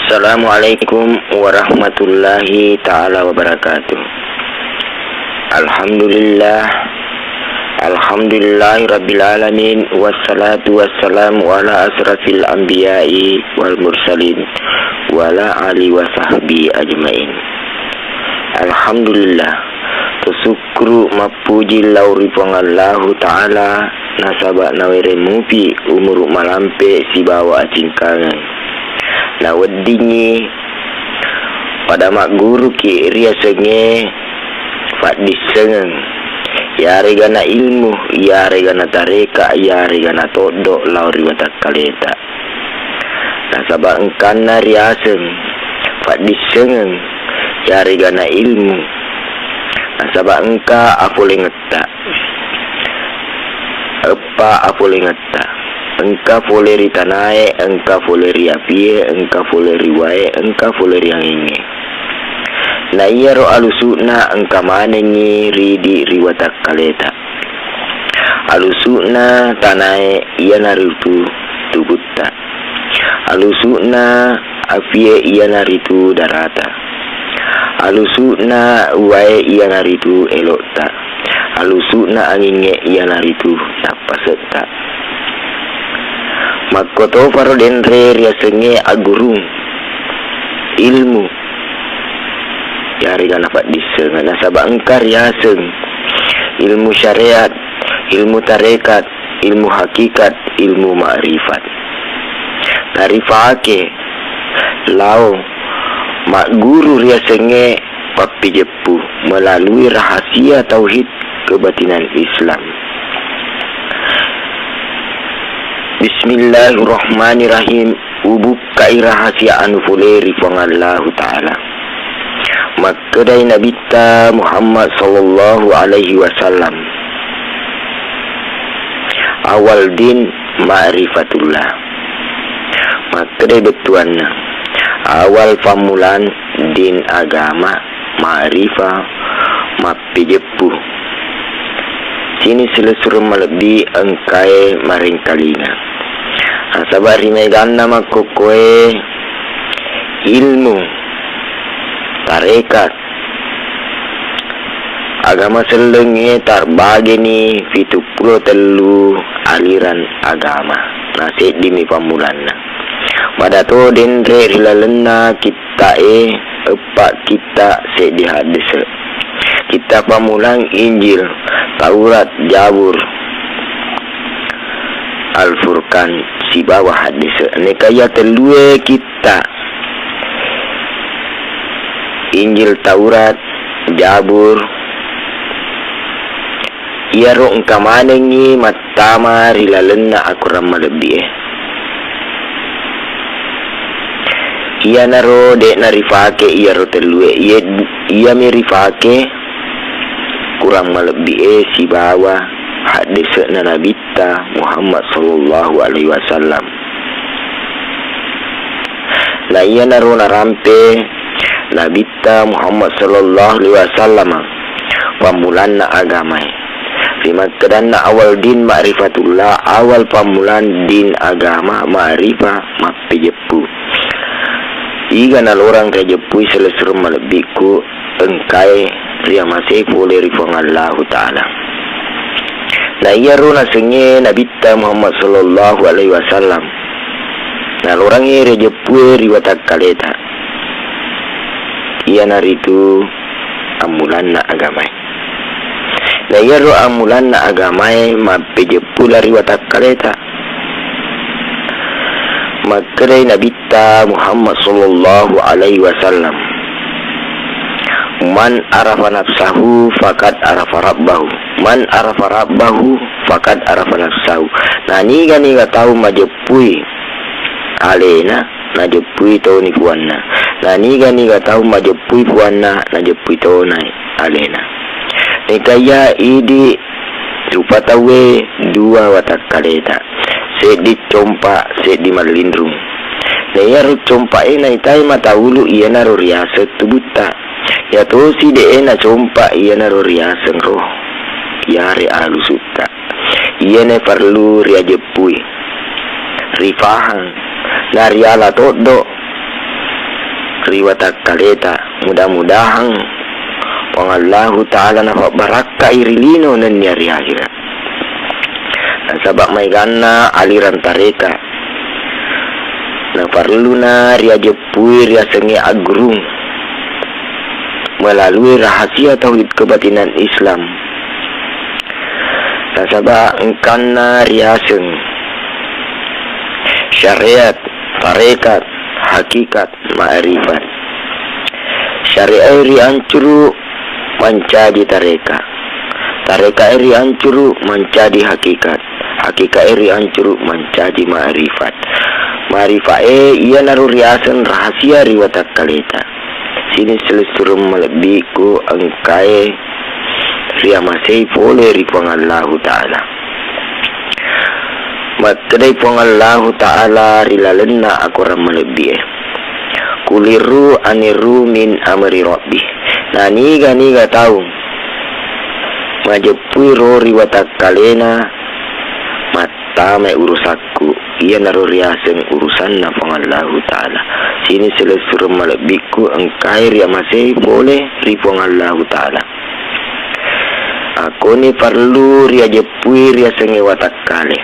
Assalamualaikum warahmatullahi ta'ala wabarakatuh. Alhamdulillahi rabbil alamin. Wassalatu wassalamu ala asrafil anbiya'i wal mursalin wa ala ali wa sahbi ajmain. Alhamdulillah, tusukru mapuji lauri pangallahu ta'ala nasaba nawere mupi umur malampe si bawa acingkangan na weddingi pada mak guru ki ria senge fadis sengeng yare gana ilmu yare gana tareka yare gana todo lauri watak kaleta nasaba engkana riaseng fadis sengeng yare gana ilmu nasaba engka afole ngeta apa afole ngeta engka foleri tanae, engka foleri apie, engka foleri wae, engka foleri anginge. Na iya ro alusuna engka manengi ridi riwatak kaleta. Alusuna tanae iya naritu tugutta. Alusuna apie iya naritu darata. Alusuna wae iya naritu elokta. Alusuna anginge iya naritu napaseta. Makoto faro denre riasenge agurung ilmu yari kana fadise ngana saba engkar riaseng ilmu syariat, ilmu tarekat, ilmu hakikat, ilmu ma'rifat. Narifake lao mak guru riasenge papi jepu melalui rahasia tauhid kebatinan Islam. Bismillahirrahmanirrahim. Ubukai rahasia anu fuleri pangallahu ta'ala makkedai Nabi ta Muhammad sallallahu alaihi wasallam. Awal din ma'rifatullah makkedai betuanna awal pamulan din agama ma'rifah mapijepu sini selesur melebi engkai maring kalina. Sabari megana makokoe ilmu tarekat agama selenge tarbagi ni 73 aliran agama nasi dimi pamulanna pada to denre rilalena kita epak kita sedi hadis kita pamulang Injil, Taurat, Zabur, Al-Furqan si bawah hadis nekaya telue kita Injil, Taurat, Zabur iya ro engka manengi matama rilalena akuram malebih iya naro dek narifake iya ro telue iya mirifake kurang malebih si bawah hadis Nabi Muhammad sallallahu alaihi wasallam. La iya naro narampe Nabi Muhammad sallallahu alaihi wasallam pamulanna agama. Lima kedanna awal din ma'rifatullah awal pamulan din agama ma'rifah mapijepu. Iga nalorang rejepui selesur malebiku engkai ria masih boleh rifangallahu ta'ala. Na iya rona senge Nabi Muhammad sallallahu alaihi wasallam nalorang rejepui riwatak kaleta iya naritu amulan na agamai. Na iya ro amulan na agamai mapejepu la riwatak kaleta makrai Nabi Muhammad sallallahu alaihi wasallam. Man arafa nafsahu faqad arafa rabbahu. Man arafa rabbahu faqad arafa nafsahu. Nah niga tahu majepui alena najepui tau ni puanna. Nah niga tahu majepui puanna najepui tau nai alena. Nekaya idi rupa tawe dua watak kaleta. Sedi compa sedi malindrung. Naya ru compa nai tai mata ulu iya naru riasa tubuta. Ya to si de na compa iya naro riaseng roh yare alusutta iya ne perlu ria jepui rifahang nariala todo riwata kaleta mudah-mudahan pangallahu ta'ala na baraka irilino nan nyari akhirat. Nah, sabab may ganna aliran tareka na perlu na ria jepui ria sengi agrung melalui rahasia tauhid kebatinan Islam. Nah, sabab engkana ria seng syariat, tarekat, hakikat, ma'rifat. Syariat ri ancuru menjadi tareka, tareka ri ancuru menjadi hakikat, hakikat ri ancuru menjadi ma'rifat. Ma'rifat ia naruriasan rahasia riwata kaleta. Sini seluruh melebiku angkai ria masih boleh ripang Allah Ta'ala. Matadai pang Allah Ta'ala rilalena akuram melebih. Kuliru aniru min amri rabbi. Nah niga tahu majepui rori watak kalena mata me urusaku ia naruriasen urusan na pangallahu ta'ala. Sini selesur malebiku engkai ria masih boleh ripong Allah ta'ala. Aku ni perlu ria jepui ria sengi watak kale.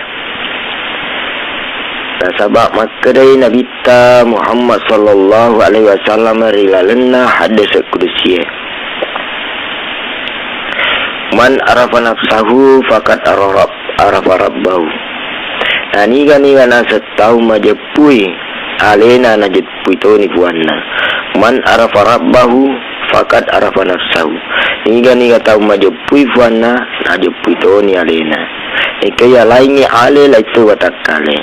Nah sabab makadai Nabi ta Muhammad sallallahu alaihi wasallam rilalena hadis qudsi. Man arafa nafsahu faqad arafa rabbahu. Nah niga nasa tahu majepui alena najepui toni buanna. Man arafa rabbahu faqad arafa nafsahu. Niga tahu majepui buanna najepui toni alena. Ikaya lainnya ale la itu watakale.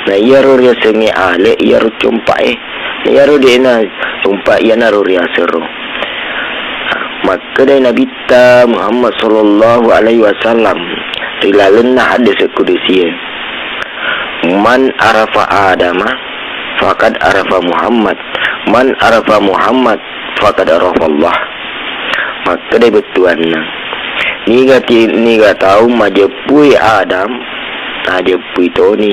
Na iya ro ria sengi ale iya ro cumpae. Iya ro dena cumpa iya naro ria sero. Maka dari Nabi ta Muhammad sallallahu alaihi wasallam rilalena hadis qudsi. Man arafa Adama faqad arafa Muhammad. Man arafa Muhammad faqad arafa Allah. Maka dari betuanna. Niga tahu majepui Adam, najepui toni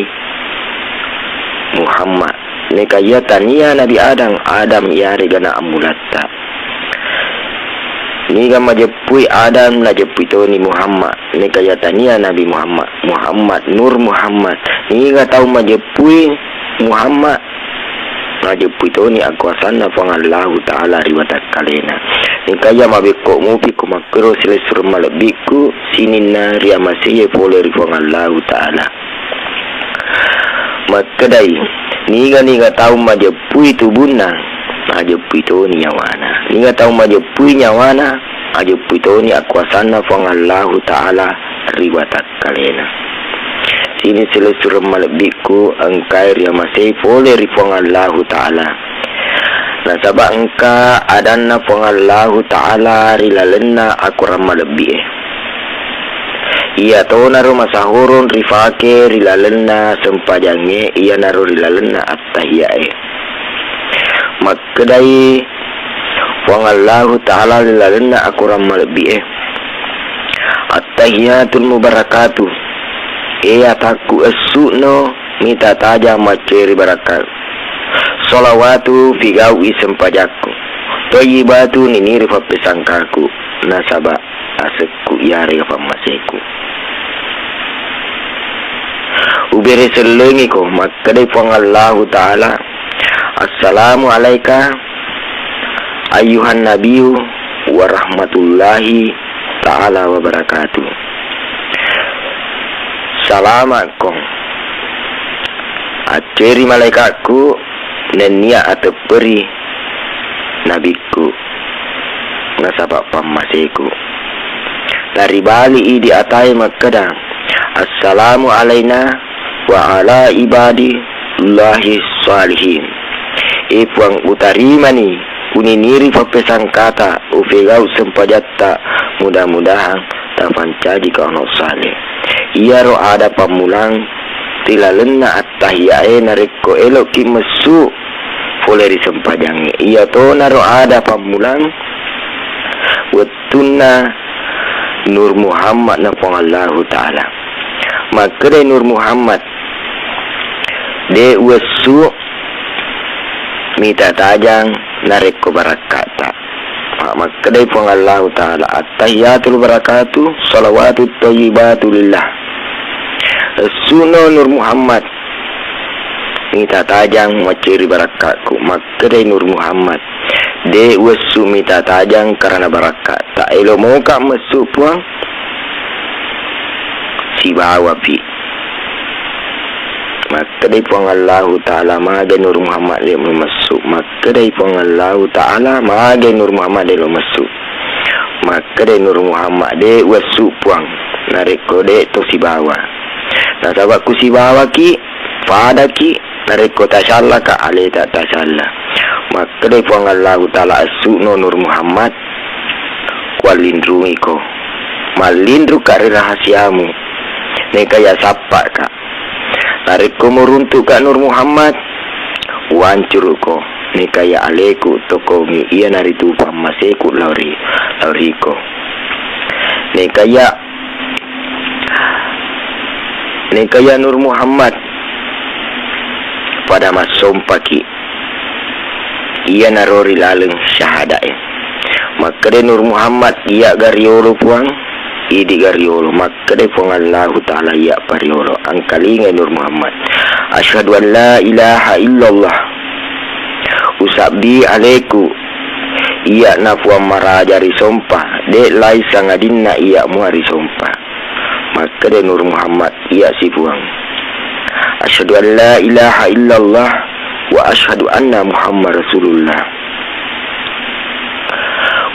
Muhammad. Nika ya tania Nabi Adam ya regana amulata. Nika majepui Adam najepui toni Muhammad. Nika ya tania Nabi Muhammad Nur Muhammad. Nika tahu majepui Muhammad najepui toni akuasana pangallahu ta'ala riwatak kalena. Nika ya mabeko mupi kumakro silesur malebiku sinina ria masih boleh rifangallahu ta'ala. Makadai niga tahu majepui tubuna majepui toni nyawana. Niga tahu majepui nyawana majepui toni akuasana fangallahu ta'ala riwatak kalena. Sini selesur malebiku angkai ria masih boleh rifangallahu ta'ala. Nah sabab engka adanna pangallahu ta'ala rilalena akuram malebih. Ia to naru masahurun rifake rilalena sempajange ia naru rilalena at-tahiyae. Makadai pangallahu ta'ala rilalena akuram malebih. At-tahiyatul mubarakatuh. Ia taku esukno mita taja maceri barakat. Salawatu figawi sempajaku. Toyibatu niniri fa pesangkaku. Nasaba asekku yari fa maseku. Ubere selengi ko makadai pangallahu ta'ala. Assalamu alayka ayuhan nabiyyu wa rahmatullahi ta'ala wa barakatuh. Salamakum aceri malaikatku nenia atau peri nabiku nasabak pamasiku dari bali di atai makadang. Assalamu alaina wa ala ibadillahi salihin. Ipuang utarimani uniniri papesan kata ufegau sempajatta mudah-mudahan tapancaji kauno saleh. Ia ro ada pamulang tilalena at-tahiyae nareko elok ki mesu poleri sempajange. Ia to naro ada pamulang wetuna Nur Muhammad na pangallahu ta'ala. Maka de Nur Muhammad de wesu mita tajang nareko barakat tak. Maka dari pun Allah Ta'ala at-tahiyatul barakatuh salawatut thayyibatu lillah sunnah Nur Muhammad minta tajang maceri barakatku. Maka dari Nur Muhammad de wasu minta tajang karena barakat tak elo mau kak masuk puang si bawa pi. Maka dari pun Allah Ta'ala maga Nur Muhammad dia masuk. Maka dari pun Allah Ta'ala maga Nur Muhammad dia masuk. Maka dari Nur Muhammad dia wasu puang nareko de to si bawa. Nah sahabatku si bawa ki fada ki nareko tasyalla ka ale tak tasyalla. Maka dari pun Allah Ta'ala asu no Nur Muhammad walindrungi ko malindru kari rahasiamu neka ya sapa ka nareko meruntuk ka Nur Muhammad wancur ko neka ya aleku toko mi iya naritu pamaseku lauriko neka ya Nur Muhammad pada masompaki iya narori laleng syahada maka de Nur Muhammad iya gariolo puang idi gariolo. Maka de puang Allah Ta'ala iya pariolo angkalinga Nur Muhammad asyhadu an la ilaha illallah usabdi alaiku iya nafuam marajari sompah de lai sangadinna iya muari sompah. Maka de Nur Muhammad iya si puang asyhadu an la ilaha illallah wa asyhadu anna Muhammad Rasulullah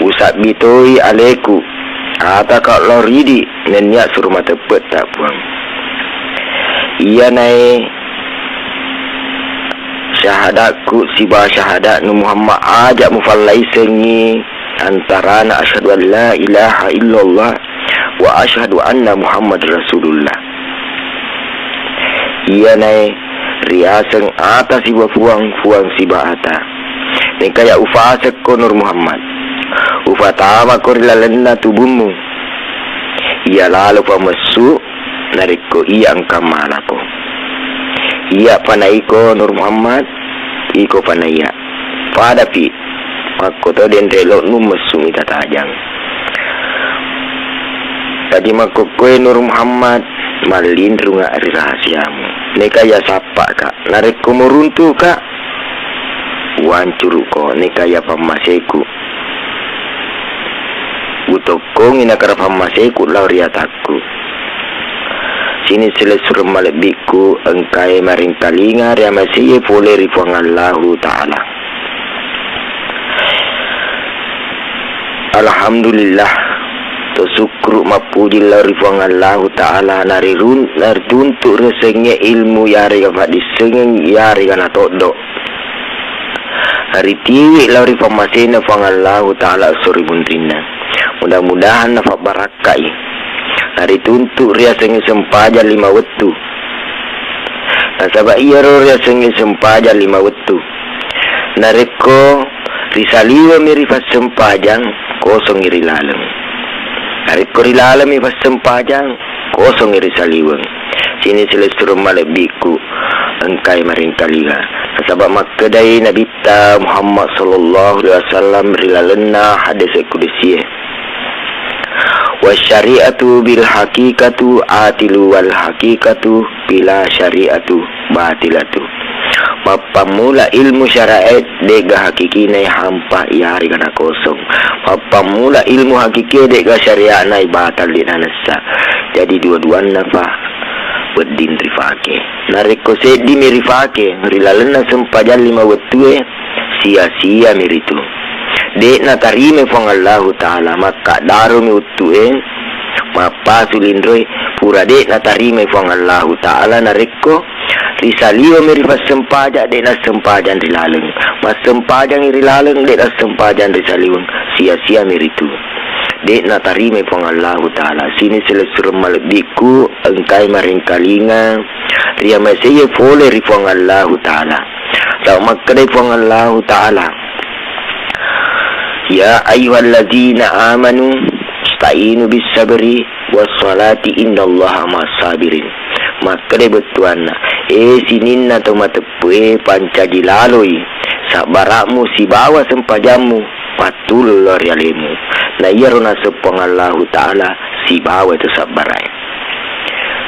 usab bitoi aleku ata kak loridi nenya suruh mata pet tak puang iya naik syahadatku si bah syahadat nu Muhammad ajak mufallai sengi antara na asyhadu an la ilaha illallah wa asyhadu anna Muhammad Rasulullah. Iya naik riaseng atas si fuang si bahata ni kaya ufa sekko Nur Muhammad ufa tama korilalena tubuhmu iya lalu pamasu nariko iya angka malako iya panaiko Nur Muhammad iko panaya pada pi mako to den relo nu mesu mita tajang tadi mako koe Nur Muhammad malindrunga ari rahasiamu neka ya sapa kak nareko meruntu kak wancuru ko neka ya pamaseku utokong inakara pamaseku lauriataku sini selesur malebiku engkai maring talinga ria masih boleh rifuang Allah Ta'ala. Alhamdulillah to sukru mapuji rifuang Allah Ta'ala narintuntuk resengnya ilmu yari kapat disengeng yari kana todok hari tiwi lauri pamasena fuang Allah Ta'ala suri buntinna mudah-mudahan nafak barakai hari tuntuk ria sengi sempaja 5 wetu nasabak iya ro ria sengi sempaja 5 wetu nareko risaliwa miri pas sempajang kosong iri lalem nareko rilalem pas sempajang kosong iri saliwang sini selestur malebiku engkai maring kaliga nasabak makkedai Nabi ta Muhammad sallallahu alaihi wasallam rilalena hadis kudusiyah wa syari'atu bil haqiqatu atilu wal haqiqatu bila syari'atu batilatu mapamula ilmu syariat dega hakiki nai hampa yari kana kosong mapamula ilmu hakiki dega syariat nai batal di nanasa jadi dua-duanya fa berdin rifake nareko sedi mirifake rilalena sempajan 5 wetue sia-sia miritu dek na tarime fong Allah Ta'ala maka daru mi utue mapa sulindroi pura dek na tarime fong Allah Ta'ala nareko risaliwa mirifas sempaja dek na sempajan rilaleng mas sempajan rilaleng dek na sempajan risaliwang sia-sia miritu dek na tarime fong Allah Ta'ala sini selesur malebiku engkai maring kalinga ria masih boleh rifong Allah Ta'ala tau makadai fong Allah Ta'ala ya ayyuhalladzina amanu ista'inu bis sabri was salati innallaha ma'as sabirin maka de betuanna sininna to matepe panca dilalui sabaramu si bawa sempajamu patul rialemu. Na iya rona sepangallahu ta'ala si bawa itu sabarai.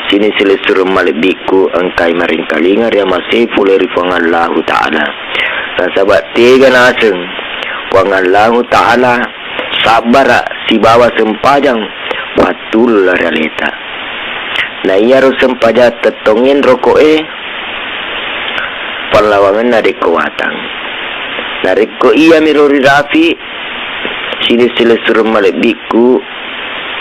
Sini selesur malebiku angkai maring kalinga ria masih puleri pangallahu ta'ala. Na sabat tiga naseng pangallahu ta'ala sabara si bawa sempajang patul realita. Na iya ro sempaja tetongin rokoe perlawangan nariko watang. Nariko iya mirori rafi sini selesur malebiku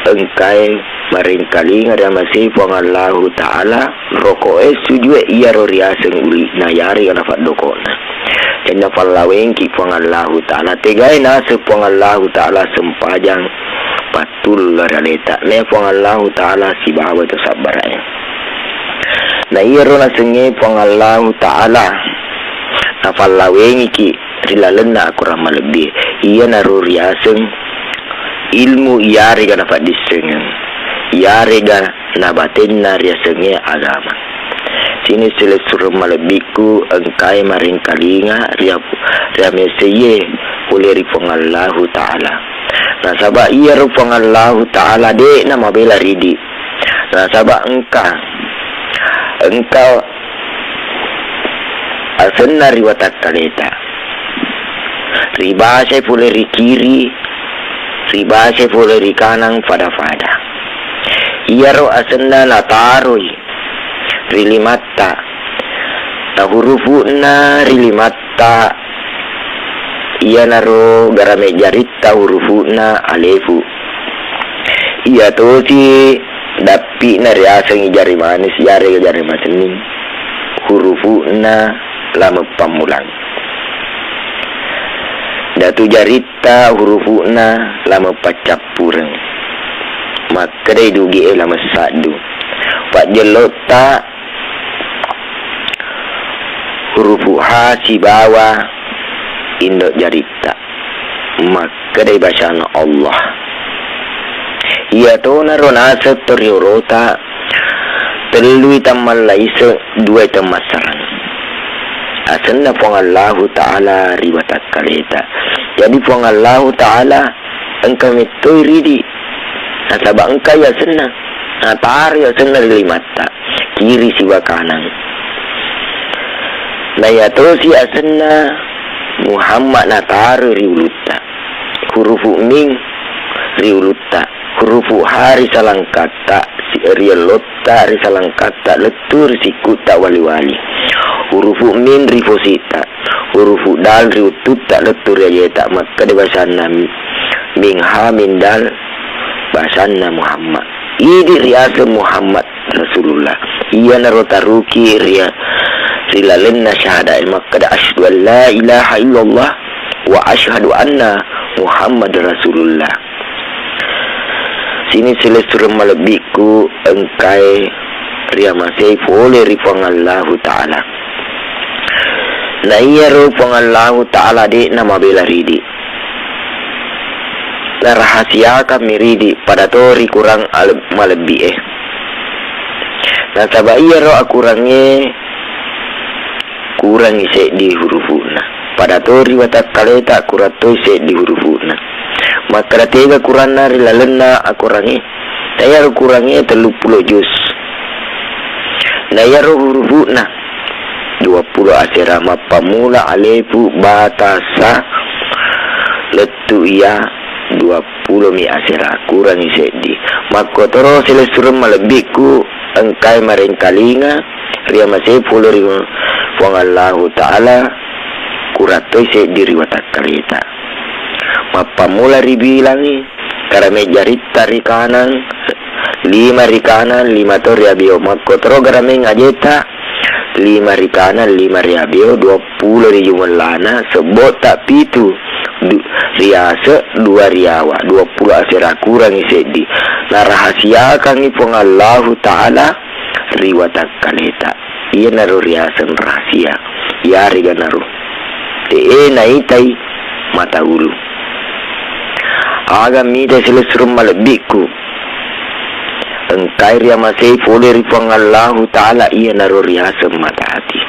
engkai maring kaling ada masih pangallahu ta'ala rokoe sujue iya roriaseng uli nayari kana fadokona. Kena parlawengki pangallahu ta'ala tegai nase pangallahu ta'ala sempajang patul realita. Ne pangallahu ta'ala si bawa itu sabaraya. Na iya rona senge pangallahu ta'ala na parlawengi ki rilalena aku ramal lebih iya naruriaseng ilmu iyari kana fadisengen iyari ga nabaten nariasenge agama. Sini selesur malebiku engkai maring kalinga ria meseye uleri pangallahu ta'ala. Nah sabak iya ru pangallahu ta'ala de nama bela ridi. Nah sabak engkau asenna riwatak kaleta riba saya puleri kiri riba saya puleri kanan pada iya ro asenna nataroi rilimatta na hurufu na rilimatta iya naro garame jarita hurufu na alefu iya to si dapi na riasang jari manis jari masening hurufu na lama pamulang datu jarita hurufu na lama pacapureng makre dugi lama sadu pak jelota hurufu ha si bawa indok jarita makre bacaan Allah. Ia to narona setoriorota telui tamal laisa dua tamasaran. Asanna pangallahu ta'ala ribatak kaleta. Jadi pangallahu ta'ala engkau metoi ridi. Nasabak engkau ya senna. Natar ya senna limata kiri siwa kanan. Na ya to si asanna Muhammad natar riuluta. Hurufu ming riuluta. Hurufu hari salang kata si rielota ri salang kata letur si kuta wali-wali. Hurufu min rifosita. Hurufu dal riututa letur ya tak maka di bahasana ming ha min dal bahasana Muhammad. Idi riasa Muhammad Rasulullah. Iya narotaruki ria rilalenna syahada maka da asyhadu an la ilaha illallah wa asyhadu anna Muhammad Rasulullah. Sini selesur malebiku engkai ria masih boleh rifangallahu ta'ala. Na iya ru pangallahu ta'ala de nama bela ridi. Na rahasia kami ridi pada tori kurang malebi Na taba iya ru akurange kurang ise di hurufuna. Pada tori watak kaleta kurato ise di hurufuna. Maka tega kurana rilalena akurangi tayar kurangi 30 juz nayar hurufu na 20 asirama pamula alefu batasa letu iya 20 mi asira kurangi sedi makotoro selesur malebiku engkai maring kalinga ria masih puluri pangallahu ta'ala kuratoi sedi riwatak kalita mapamula ribilangi karame jarita ri kanan 5 ri kanan 5 to riabio makotro garame ngajeta 5 ri kanan 5 riabio 20 ri jumlana sebota pitu riase 2 riawa 20 asira kurang isedi na rahasia kangi pangallahu ta'ala riwatak kaleta iya naru riasan rahasia ya riga naru naitai mata ulu aga mida selesur malebiku engkai ria masih boleh ripangallahu ta'ala iya naru riasa mata hati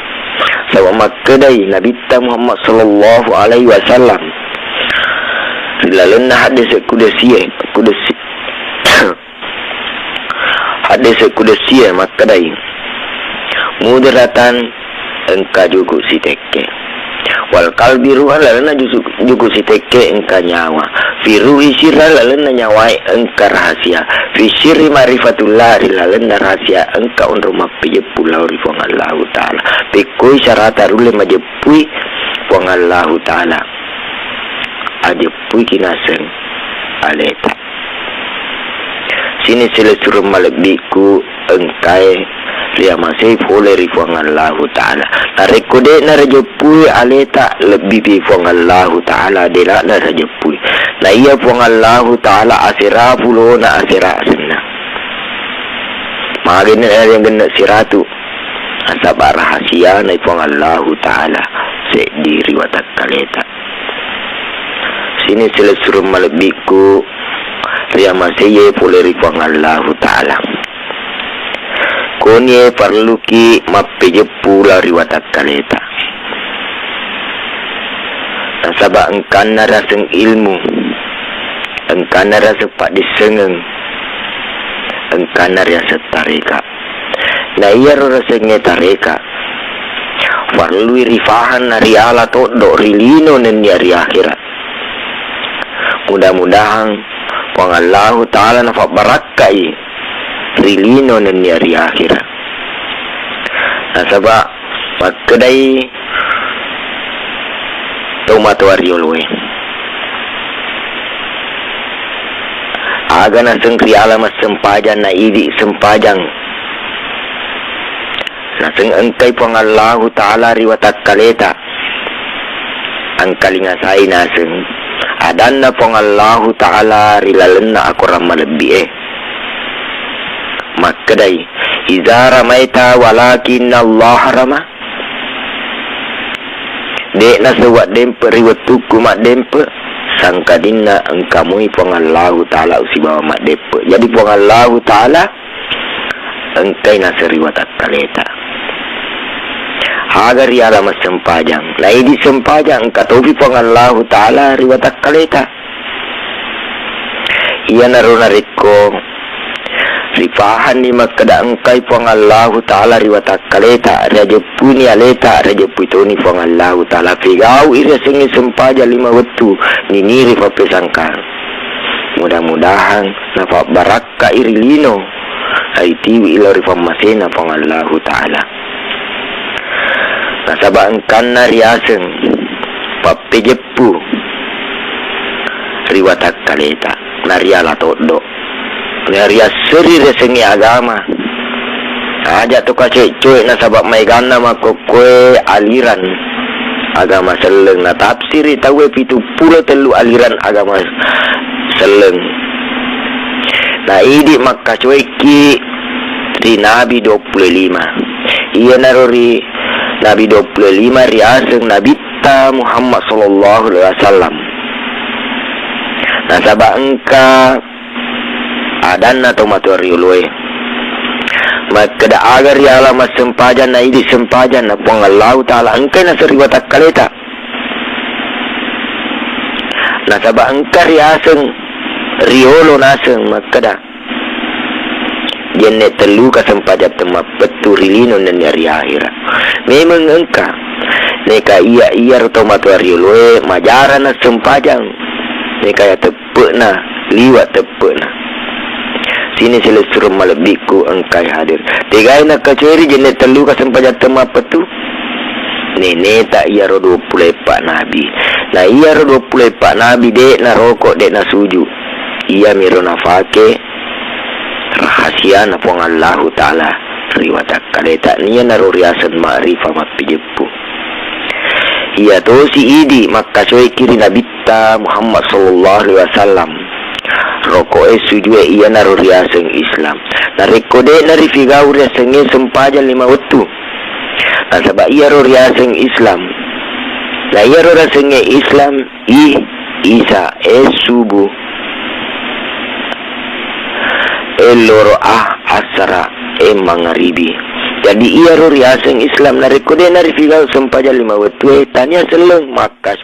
sawa makkedai Nabi Muhammad sallallahu alaihi wasallam rilalena hadis kudusi hadis kudusi makkedai mudratan engka juku siteke wal kalbi ruha lalena juku siteke engka nyawa fi ruhi sirra lalena nyawai engka rahasia fi sirri marifatullah lalena rahasia engka unru mapiye pulau ri fong Allah taala pikoi syarata rule majepui fong Allah taala ajepui kinaseng aleta sini selesur malebiku engkai dia masih boleh rifang Allah Ta'ala. Narekode narajepui aleta lebih rifang Allah Ta'ala dela narajepui. Na iya fang Allah Ta'ala asira pulo na asira senna. Magin na yang ganda siratu. Asaba rahasia na fang Allah Ta'ala se diri watak kaleta. Sini selesur malebiku dia masih boleh rifang Allah Ta'ala. Konye perlu ki mapeje pula riwatak kaleta. Nasaba engkan naraseng ilmu, engkan naraseng pak disengeng, engkan naraseng tareka. Na iya rasengnya tareka. Perlu rifahan nari ala todok rilino neni hari akhirat. Mudah-mudahan pengallahu ta'ala nafak barakai rilino neni hari akhirat. Nasaba makkedai tomato ariolwe aga naseng kriala mas sempajan na idi sempajang naseng engkai pangallahu ta'ala riwatak kaleta angkalinga sai naseng adanna pangallahu ta'ala rilalenna aku ramal lebih makkedai iza ramaita walakin Allah rama dek na sewat dempe riwetuku mak dempe sangka dinna engkamui pangallahu ta'ala usibawa mak dempe jadi pangallahu ta'ala engkai na seriwatak kaleta hagar riala mas sempajang na idi sempajang katobi pangallahu ta'ala riwatak kaleta iya naruna riko rifahan ni makada engkai pangallahu ta'ala riwatak kaleta raja puni aleta raja puitoni pangallahu ta'ala figau ira sengi sempaja 5 wetu nini rifa pesangkan mudah-mudahan nafak barakka irilino haitiwi ila rifa masena pangallahu ta'ala nasaba engkan nariaseng papejepu riwatak kaleta nariala todok Naria seri resengi agama aja tu kacek-cuek na sabab mai gana mako kue aliran agama seleng na tafsiri tahu pitu pula telu aliran agama seleng na idi makka cueki di Nabi 25 iya narori Nabi 25 riaseng Nabi Muhammad sallallahu alaihi wasallam na sabab engka adan atau materi ulwe maka da agar ya alama sempajan na idi sempajan na pangallahu ta'ala engkai na seriwatak kaleta na sabah engkar yaseng riolo naseng maka da jenne telu ka sempajan tema peturilino dan hari akhirat memang engka neka iya atau materi ulwe majaran na sempajan neka ya tepuk na liwat tepuk na sini selesur malebiku engkai hadir tigai nak kaceri jenis telu kasempajat tema petu nene tak iya ro 24 nabi na iya ro 24 nabi dek na rokok dek na suju iya miro nafake rahasia na pangallahu ta'ala riwatak kaleta niya na ro riasan ma'rifah mapijepu iya to si idi makka soe kiri nabi Muhammad sallallahu alaihi wasallam rokok sujue iya naru riaseng Islam na rekode nari figau riasenge sempajan 5 wetu na sabab iya ro riaseng Islam na iya ro riasenge Islam Isa subuh loro asara mangaribi Jadi ia ruri aseng Islam nari kode nari figal sempaja 5 wetwe tanya seleng makas